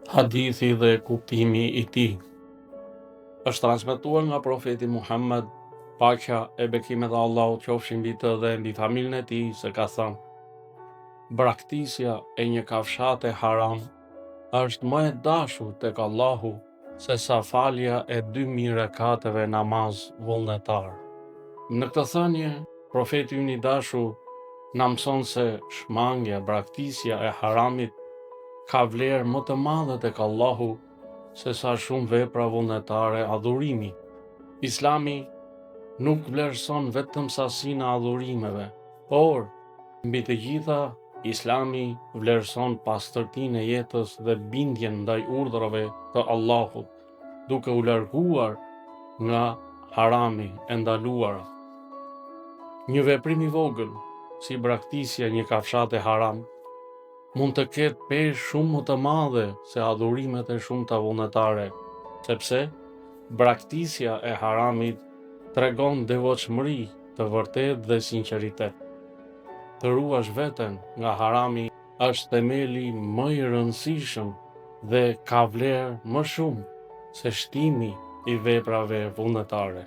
Hadithi dhe kuptimi i tij është transmetuar nga profeti Muhammed, paqja e bekimet e Allahut qofshin mbi të dhe mbi familjen e tij, se ka thënë: braktisja e një kafshate haram është më e dashur tek Allahu se sa falja e 2000 rekateve namaz vullnetar. Në këtë thënie, profeti ynë i dashur na mëson se shmangja, braktisja e haramit ka vlerë më të madhe tek Allahu se sa shumë vepra vullnetare adhurimi. Islami nuk vlerëson vetëm sasinë e adhurimeve, por mbi të gjitha, Islami vlerëson pastërtinë e jetës dhe bindjen ndaj urdhrave të Allahut, duke u larguar nga harami e ndaluara. Një veprim i vogël, si braktisja një kafshate haram, mund të ketë peshë shumë më të madhe se adhurimet e shumta vullnetare, sepse braktisja e haramit tregon devotshmëri të vërtetë dhe sinqeritet. Të ruash veten nga harami është themeli më i rëndësishëm dhe ka vlerë më shumë se shtimi i veprave vullnetare.